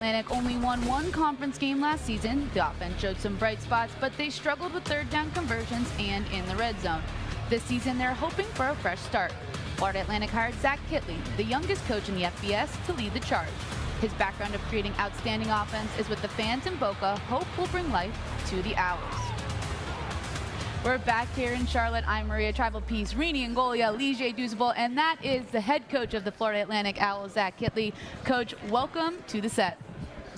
Atlantic only won one conference game last season. The offense showed some bright spots, but they struggled with third down conversions and in the red zone. This season, they're hoping for a fresh start. Florida Atlantic hired Zach Kitley, the youngest coach in the FBS, to lead the charge. His background of creating outstanding offense is what the fans in Boca hope will bring life to the Owls. We're back here in Charlotte. I'm Maria Tribal Peace, Rini Angolia, Lige Duzable, and that is the head coach of the Florida Atlantic Owls, Zach Kitley. Coach, welcome to the set.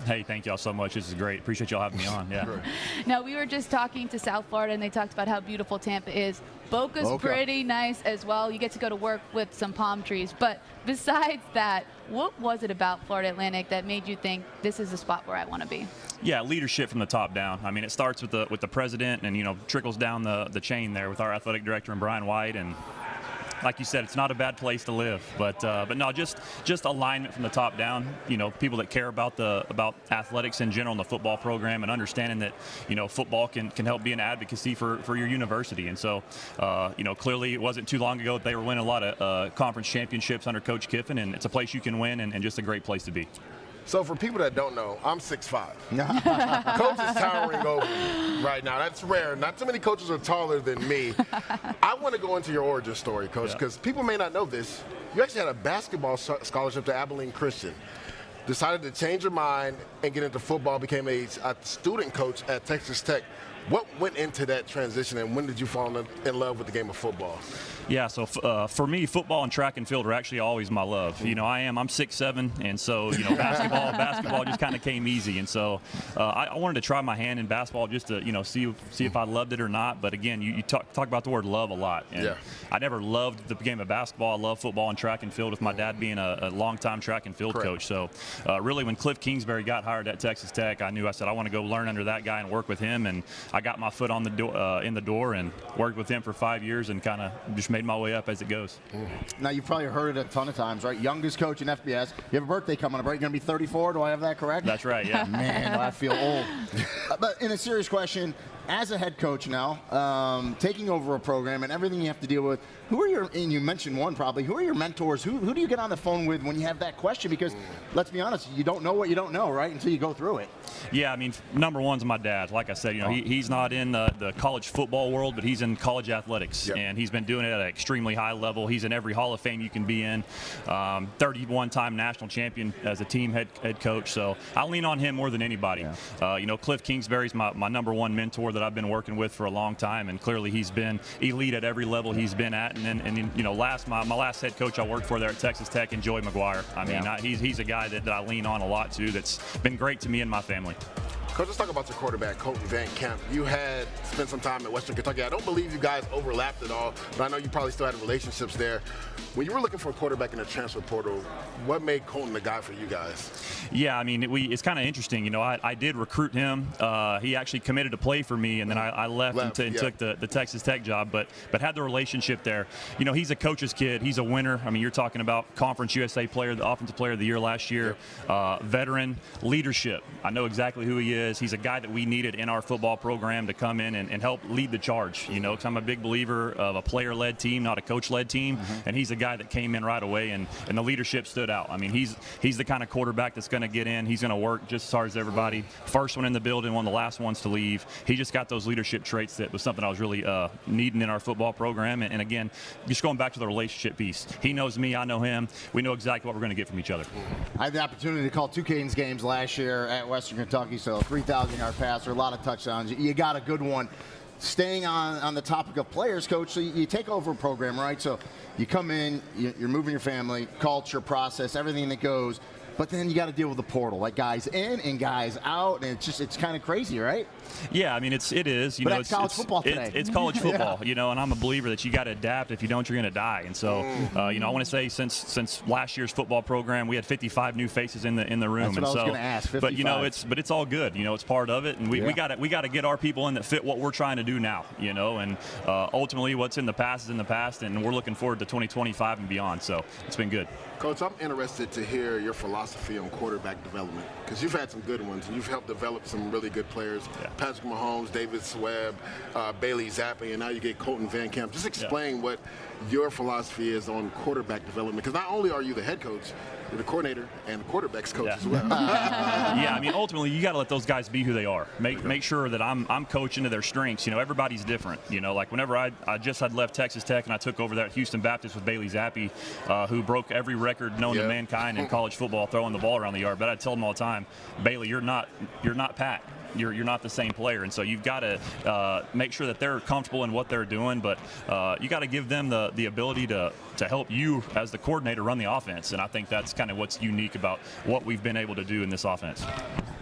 Hey, thank y'all so much. This is great. Appreciate y'all having me on. Yeah. Now, we were just talking to South Florida, and they talked about how beautiful Tampa is. Boca's pretty nice as well. You get to go to work with some palm trees. But besides that, what was it about Florida Atlantic that made you think this is a spot where I want to be? Yeah, leadership from the top down. I mean, it starts with the president, and trickles down the chain there with our athletic director and Brian White. And like you said, it's not a bad place to live, but no, just alignment from the top down. People that care about athletics in general in the football program, and understanding that football can help be an advocacy for your university. And so clearly it wasn't too long ago that they were winning a lot of conference championships under Coach Kiffin, and it's a place you can win, and just a great place to be. So for people that don't know, I'm 6'5". Coach is towering over me right now. That's rare. Not too many coaches are taller than me. I want to go into your origin story, Coach, because people may not know this. You actually had a basketball scholarship to Abilene Christian. Decided to change your mind and get into football, became a student coach at Texas Tech. What went into that transition, and when did you fall in love with the game of football? Yeah, so for me, football and track and field are actually always my love. I'm 6'7", and so basketball just kind of came easy, and so I wanted to try my hand in basketball just to see if I loved it or not. But again, you talk about the word love a lot, and I never loved the game of basketball. I love football and track and field, with my dad being a longtime track and field coach. So really, when Cliff Kingsbury got hired at Texas Tech, I said I want to go learn under that guy and work with him, and I got my foot on the door in the door and worked with him for 5 years, and kind of just made my way up as it goes. Now, you've probably heard it a ton of times, right? Youngest coach in FBS. You have a birthday coming up, right? You're going to be 34. Do I have that correct? That's right, yeah. Man, I feel old. But in a serious question, as a head coach now, taking over a program and everything you have to deal with, who are your, and you mentioned one probably, who are your mentors? Who do you get on the phone with when you have that question? Because let's be honest, you don't know what you don't know, right, until you go through it. Yeah, I mean, number one's my dad. Like I said, he's not in the college football world, but he's in college athletics, and he's been doing it at an extremely high level. He's in every Hall of Fame you can be in. 31-time national champion as a team head coach. So I lean on him more than anybody. Cliff Kingsbury's my number one mentor that I've been working with for a long time, and clearly he's been elite at every level he's been at. And then my last head coach I worked for there at Texas Tech, and Joey McGuire. I mean, he's a guy that I lean on a lot too. That's been great to me and my family. Coach, let's talk about your quarterback, Colton Van Camp. You had spent some time at Western Kentucky. I don't believe you guys overlapped at all, but I know you probably still had relationships there. When you were looking for a quarterback in the transfer portal, what made Colton the guy for you guys? Yeah, I mean, it's kind of interesting. I did recruit him. He actually committed to play for me, and then I left and took the Texas Tech job, but had the relationship there. He's a coach's kid. He's a winner. I mean, you're talking about Conference USA player, the Offensive Player of the Year last year, veteran, leadership. I know exactly who he is. He's a guy that we needed in our football program to come in and help lead the charge, because I'm a big believer of a player-led team, not a coach-led team, and he's a guy that came in right away, and the leadership stood out. I mean, he's the kind of quarterback that's going to get in. He's going to work just as hard as everybody. First one in the building, one of the last ones to leave. He just got those leadership traits that was something I was really needing in our football program, and again, just going back to the relationship piece. He knows me, I know him. We know exactly what we're going to get from each other. I had the opportunity to call two Canes games last year at Western Kentucky, so 3,000-yard passer, a lot of touchdowns. You got a good one. Staying on the topic of players, Coach, so you take over a program, right? So you come in, you're moving your family, culture, process, everything that goes, but then you got to deal with the portal, like guys in and guys out, and it's kind of crazy, right? Yeah, I mean, it is. But it's college football today. It's college football, and I'm a believer that you got to adapt. If you don't, you're going to die. And so, I want to say since last year's football program, we had 55 new faces in the room. That's what I was going to ask. 55. But it's all good. It's part of it, and we got to get our people in that fit what we're trying to do now. And ultimately, what's in the past is in the past, and we're looking forward to 2025 and beyond. So it's been good. Coach, I'm interested to hear your philosophy philosophy on quarterback development? Because you've had some good ones, and you've helped develop some really good players. Yeah. Patrick Mahomes, David Swebb, Bailey Zappi, and now you get Colton Van Camp. Just explain what your philosophy is on quarterback development, because not only are you the head coach, you're the coordinator and the quarterback's coach as well. Yeah, I mean, ultimately, you got to let those guys be who they are. Make sure that I'm coaching to their strengths. You know, everybody's different. You know, like whenever I just had left Texas Tech and I took over there at Houston Baptist with Bailey Zappi, who broke every record known to mankind in college football throwing the ball around the yard. But I tell him all the time, Bailey, you're not Pat. You're not the same player, and so you've got to make sure that they're comfortable in what they're doing, but you got to give them the ability to help you as the coordinator run the offense, and I think that's kind of what's unique about what we've been able to do in this offense.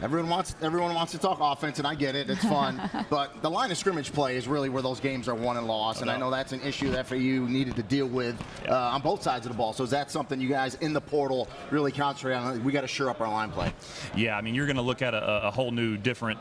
Everyone wants to talk offense, and I get it. It's fun. But the line of scrimmage play is really where those games are won and lost, and I know that's an issue that FAU needed to deal with on both sides of the ball. So is that something you guys in the portal really concentrate on? We got to shore up our line play. Yeah, I mean, you're going to look at a whole new, different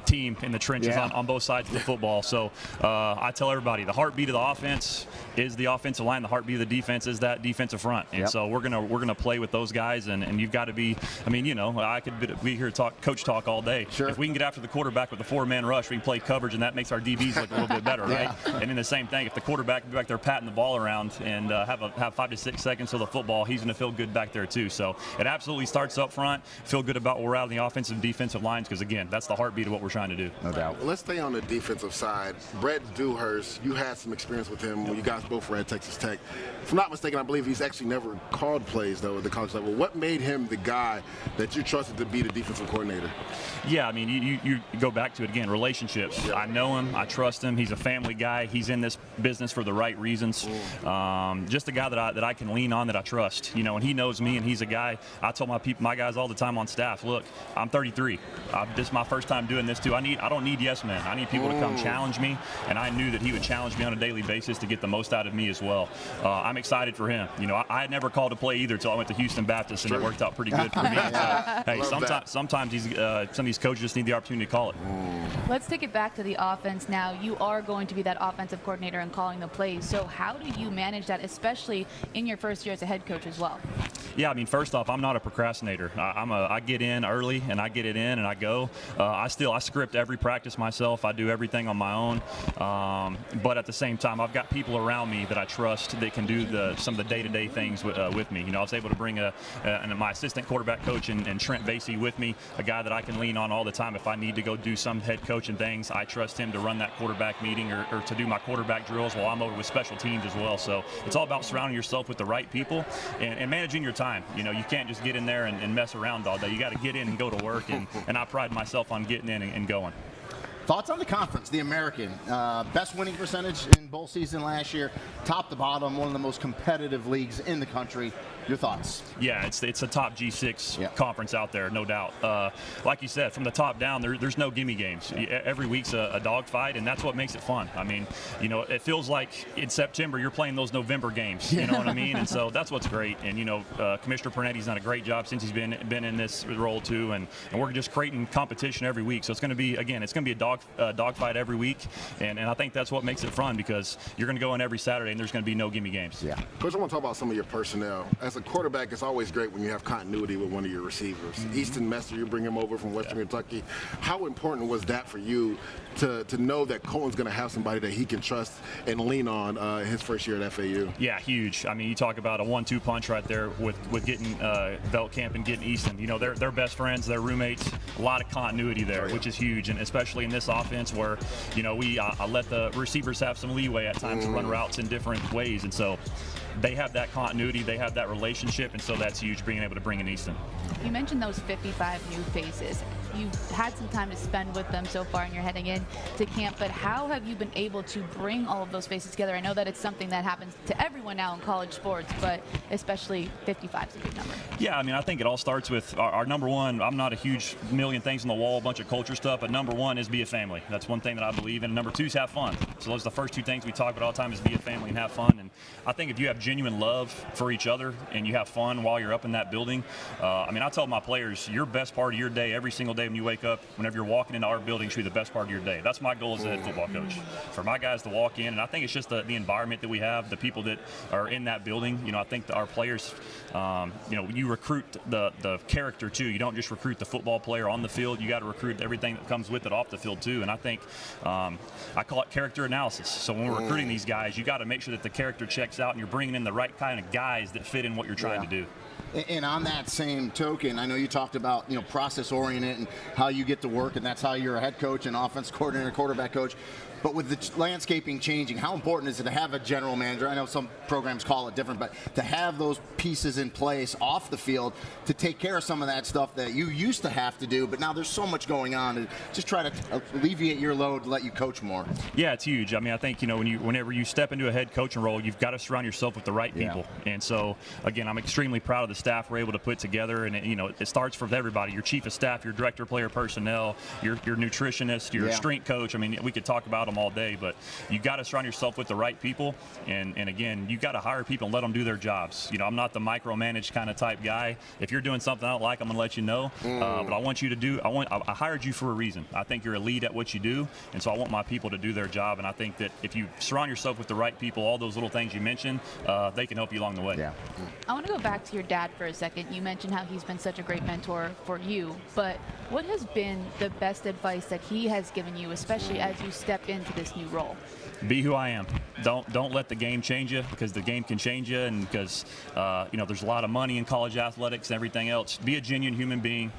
team in the trenches on both sides of the football. So I tell everybody, the heartbeat of the offense is the offensive line. The heartbeat of the defense is that defensive front. And so we're gonna play with those guys, and you've got to be. I mean, you know, I could be here coach talk all day. Sure. If we can get after the quarterback with a 4-man rush, we can play coverage, and that makes our DBs look a little bit better, right? And then the same thing, if the quarterback can be back there patting the ball around and have 5 to 6 seconds of the football, he's going to feel good back there too. So it absolutely starts up front. Feel good about where we're at on the offensive and defensive lines, because again, that's the heartbeat of what we're trying to do. No doubt. Let's stay on the defensive side. Brett Dewhurst, you had some experience with him when you guys both were at Texas Tech. If I'm not mistaken, I believe he's actually never called plays, though, at the college level. What made him the guy that you trusted to be the defensive coordinator? Yeah, I mean, you go back to it again, relationships. Yeah. I know him. I trust him. He's a family guy. He's in this business for the right reasons. Just a guy that I can lean on, that I trust. You know, and he knows me, and he's a guy. I tell my guys all the time on staff, look, I'm 33. This is my first time doing this, too. I don't need yes men. I need people to come challenge me, and I knew that he would challenge me on a daily basis to get the most out of me as well. I'm excited for him. You know, I had never called a play either until I went to Houston Baptist, and it worked out pretty good for me. So, hey, sometimes some of these coaches just need the opportunity to call it. Let's take it back to the offense now. You are going to be that offensive coordinator and calling the plays. So how do you manage that, especially in your first year as a head coach as well? Yeah, I mean, first off, I'm not a procrastinator. I get in early, and I get it in, and I go. I script every practice myself. I do everything on my own. But at the same time, I've got people around me that I trust that can do some of the day-to-day things with me. You know, I was able to bring my assistant quarterback coach and Trent Vasey with me, a guy that I can lean on all the time if I need to go do some head coaching things. I trust him to run that quarterback meeting or to do my quarterback drills while I'm over with special teams as well. So it's all about surrounding yourself with the right people and managing your time. You know, you can't just get in there and mess around all day. You got to get in and go to work, and I pride myself on getting in and going. Thoughts on the conference, the American. Best winning percentage in bowl season last year, top to bottom, one of the most competitive leagues in the country. Your thoughts? Yeah, it's a top G6 conference out there, no doubt. Like you said, from the top down, there's no gimme games. Every week's a dogfight, and that's what makes it fun. I mean, you know, it feels like in September you're playing those November games. You know what I mean? And so that's what's great. And you know, Commissioner Pernetti's done a great job since he's been in this role too, and we're just creating competition every week. So it's going to be a dogfight every week, and I think that's what makes it fun, because you're going to go in every Saturday and there's going to be no gimme games. Yeah. Coach, I want to talk about some of your personnel. As a quarterback, it's always great when you have continuity with one of your receivers. Easton Messer, you bring him over from Western Kentucky. How important was that for you to know that Cohen's going to have somebody that he can trust and lean on his first year at FAU? Yeah, huge. I mean, you talk about a 1-2 punch right there with getting Veltkamp and getting Easton. You know, they're best friends, they're roommates. A lot of continuity there, which is huge, and especially in this offense where, you know, I let the receivers have some leeway at times to run routes in different ways, and so they have that continuity, they have that relationship, and so that's huge, being able to bring in Easton. You mentioned those 55 new faces. You've had some time to spend with them so far, and you're heading in to camp, but how have you been able to bring all of those faces together? I know that it's something that happens to everyone now in college sports, but especially 55 is a big number. Yeah, I mean, I think it all starts with our number one. I'm not a huge million things on the wall, a bunch of culture stuff, but number one is be a family. That's one thing that I believe in. And number two is have fun. So those are the first two things we talk about all the time, is be a family and have fun. And I think if you have genuine love for each other and you have fun while you're up in that building, I mean, I tell my players, your best part of your day, every single day when you wake up, whenever you're walking into our building, should be the best part of your day. That's my goal as a head football coach, for my guys to walk in. And I think it's just the environment that we have, the people that are in that building. You know, I think that our players, you know, you recruit the character too. You don't just recruit the football player on the field. You got to recruit everything that comes with it off the field too. And I think I call it character analysis. So when we're recruiting these guys, you got to make sure that the character checks out and you're bringing in the right kind of guys that fit in what you're trying to do. And on that same token, I know you talked about, you know, process-oriented and how you get to work, and that's how you're a head coach and offense coordinator, quarterback coach. But with the landscaping changing, how important is it to have a general manager? I know some programs call it different, but to have those pieces in place off the field to take care of some of that stuff that you used to have to do, but now there's so much going on, and just try to alleviate your load, let you coach more. Yeah, it's huge. I mean, I think, you know, whenever you step into a head coaching role, you've got to surround yourself with the right people. Yeah. And so, again, I'm extremely proud of the staff we're able to put together. And, you know, it starts from everybody, your chief of staff, your director of player personnel, your nutritionist, your strength coach. I mean, we could talk about them all day, but you got to surround yourself with the right people. And again, you got to hire people and let them do their jobs. You know, I'm not the micromanage kind of type guy. If you're doing something I don't like, I'm going to let you know. But I want you to do, I hired you for a reason. I think you're a lead at what you do. And so I want my people to do their job. And I think that if you surround yourself with the right people, all those little things you mentioned, they can help you along the way. Yeah. I want to go back to your dad for a second. You mentioned how he's been such a great mentor for you, but what has been the best advice that he has given you, especially as you step into this new role? Be who I am. Don't let the game change you, because the game can change you, and because you know, there's a lot of money in college athletics and everything else. Be a genuine human being.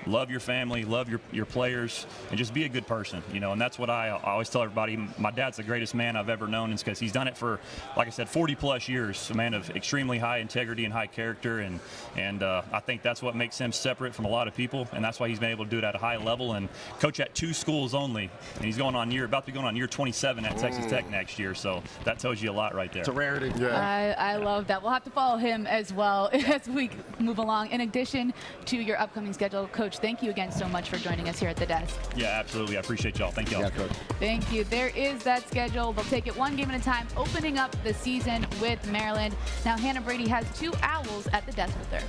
Love your family, love your players, and just be a good person, you know. And that's what I always tell everybody. My dad's the greatest man I've ever known, and because he's done it for, like I said, 40+ years. A man of extremely high integrity and high character, and I think that's what makes him separate from a lot of people, and that's why he's been able to do it at a high level and coach at 2 schools only. And he's about to be going on year 27 at Texas Tech next year. So that tells you a lot right there. It's a rarity. Yeah. I love that. We'll have to follow him as well as we move along. In addition to your upcoming schedule, Coach, thank you again so much for joining us here at the desk. Yeah, absolutely. I appreciate y'all. Thank y'all. Yeah, Coach. Thank you. There is that schedule. They'll take it one game at a time, opening up the season with Maryland. Now, Hannah Brady has 2 Owls at the desk with her.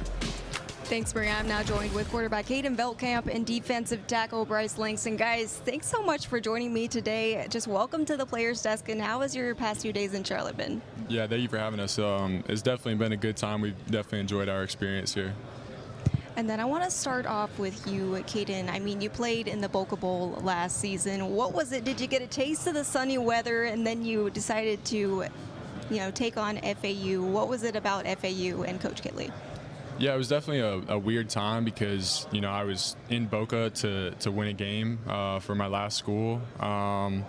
Thanks, Maria. I'm now joined with quarterback Hayden Veltkamp and defensive tackle Bryce Langston. Guys, thanks so much for joining me today. Just welcome to the Players Desk, and how has your past few days in Charlotte been? Yeah, thank you for having us. It's definitely been a good time. We've definitely enjoyed our experience here. And then I want to start off with you, Caden. I mean, you played in the Boca Bowl last season. What was it? Did you get a taste of the sunny weather, and then you decided to, you know, take on FAU? What was it about FAU and Coach Kitley? Yeah, it was definitely a weird time because, you know, I was in Boca to win a game for my last school, and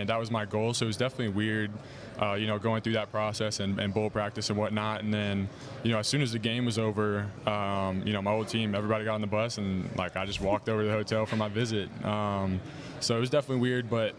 that was my goal. So it was definitely weird, you know, going through that process and bowl practice and whatnot. And then, you know, as soon as the game was over, you know, my whole team, everybody got on the bus, and like I just walked over to the hotel for my visit. So it was definitely weird, but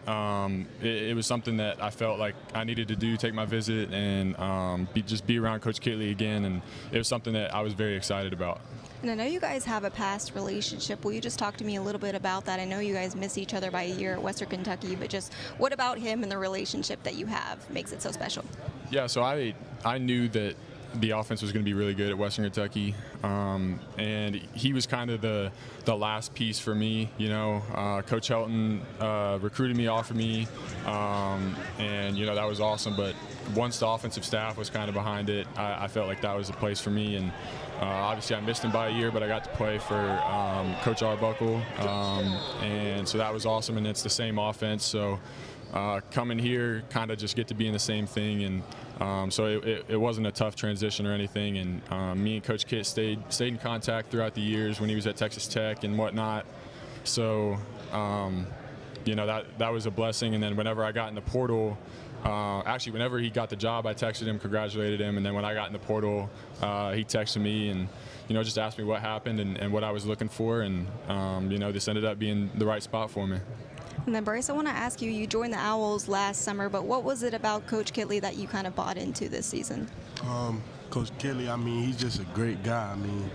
it was something that I felt like I needed to do, take my visit, and just be around Coach Kitley again. And it was something that I was very excited about. And I know you guys have a past relationship. Will you just talk to me a little bit about that? I know you guys miss each other by a year at Western Kentucky, but just what about him and the relationship that you have makes it so special? Yeah, so I knew that the offense was going to be really good at Western Kentucky, and he was kind of the last piece for me. You know, Coach Helton recruited me, offered me, and you know, that was awesome. But once the offensive staff was kind of behind it, I felt like that was the place for me. And obviously, I missed him by a year, but I got to play for Coach Arbuckle, and so that was awesome. And it's the same offense, so. Coming here, kind of just get to be in the same thing, and so it wasn't a tough transition or anything. And me and Coach Kit stayed in contact throughout the years when he was at Texas Tech and whatnot. So you know, that was a blessing. And then whenever I got in the portal, actually whenever he got the job, I texted him, congratulated him, and then when I got in the portal, he texted me and, you know, just asked me what happened and what I was looking for, and you know, this ended up being the right spot for me. And then, Bryce, I want to ask you, you joined the Owls last summer, but what was it about Coach Kitley that you kind of bought into this season? Coach Kitley, I mean, he's just a great guy. I mean,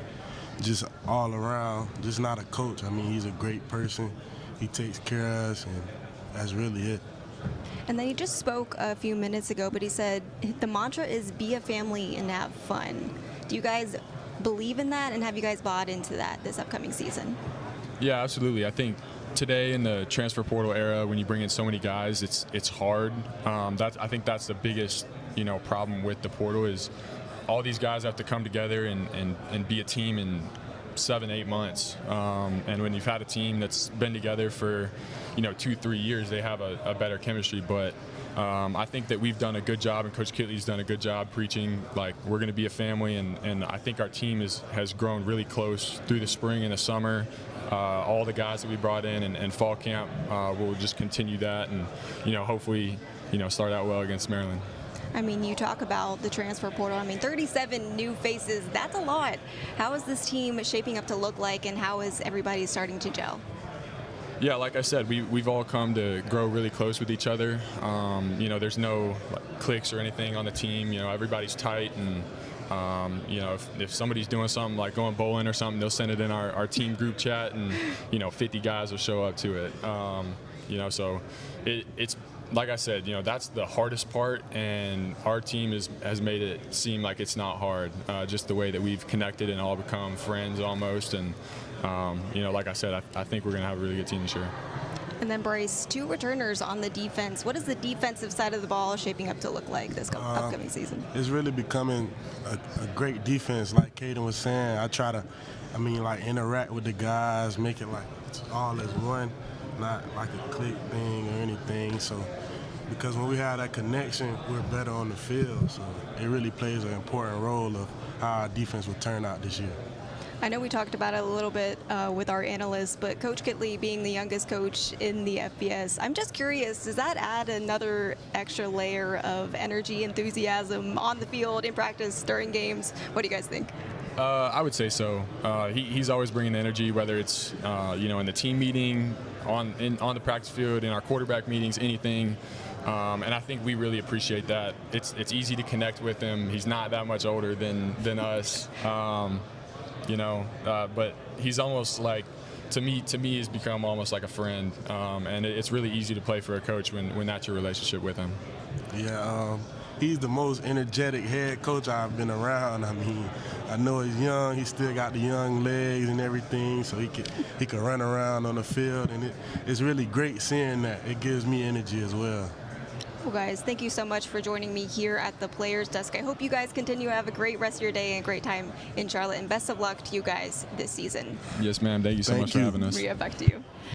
just all around, just not a coach. I mean, he's a great person. He takes care of us, and that's really it. And then he just spoke a few minutes ago, but he said the mantra is be a family and have fun. Do you guys believe in that, and have you guys bought into that this upcoming season? Yeah, absolutely. I think today in the transfer portal era, when you bring in so many guys, it's hard. I think that's the biggest problem with the portal is all these guys have to come together and be a team in 7-8 months. And when you've had a team that's been together for 2-3 years, they have a better chemistry. But I think that we've done a good job, and Coach Kitley's done a good job preaching like we're going to be a family, and I think our team has grown really close through the spring and the summer. All the guys that we brought in and fall camp will just continue that, and hopefully start out well against Maryland. I mean, you talk about the transfer portal. I mean, 37 new faces, that's a lot. How is this team shaping up to look like, and how is everybody starting to gel? Yeah, like I said, we've all come to grow really close with each other. There's no cliques or anything on the team. Everybody's tight, and if somebody's doing something like going bowling or something, they'll send it in our team group chat, and 50 guys will show up to it. So it's like I said, that's the hardest part, and our team has made it seem like it's not hard. Just the way that we've connected and all become friends almost, and like I said, I think we're going to have a really good team this year. And then Bryce, 2 returners on the defense. What is the defensive side of the ball shaping up to look like this upcoming season? It's really becoming a great defense, like Caden was saying. I try to, interact with the guys, make it like it's all as one, not like a clique thing or anything. So, because when we have that connection, we're better on the field. So it really plays an important role of how our defense will turn out this year. I know we talked about it a little bit with our analysts, but Coach Kitley being the youngest coach in the FBS, I'm just curious, does that add another extra layer of energy, enthusiasm on the field, in practice, during games? What do you guys think? I would say so. He's always bringing the energy, whether it's in the team meeting, on the practice field, in our quarterback meetings, anything. And I think we really appreciate that. It's easy to connect with him. He's not that much older than us. But he's almost like, to me, he's become almost like a friend, and it's really easy to play for a coach when that's your relationship with him. Yeah, he's the most energetic head coach I've been around. I mean, I know he's young, he still got the young legs and everything, so he can run around on the field, and it's really great seeing that. It gives me energy as well. Well, guys, thank you so much for joining me here at the Players Desk. I hope you guys continue to have a great rest of your day and a great time in Charlotte, and best of luck to you guys this season. Yes, ma'am. Thank you so much for having us. Maria, back to you.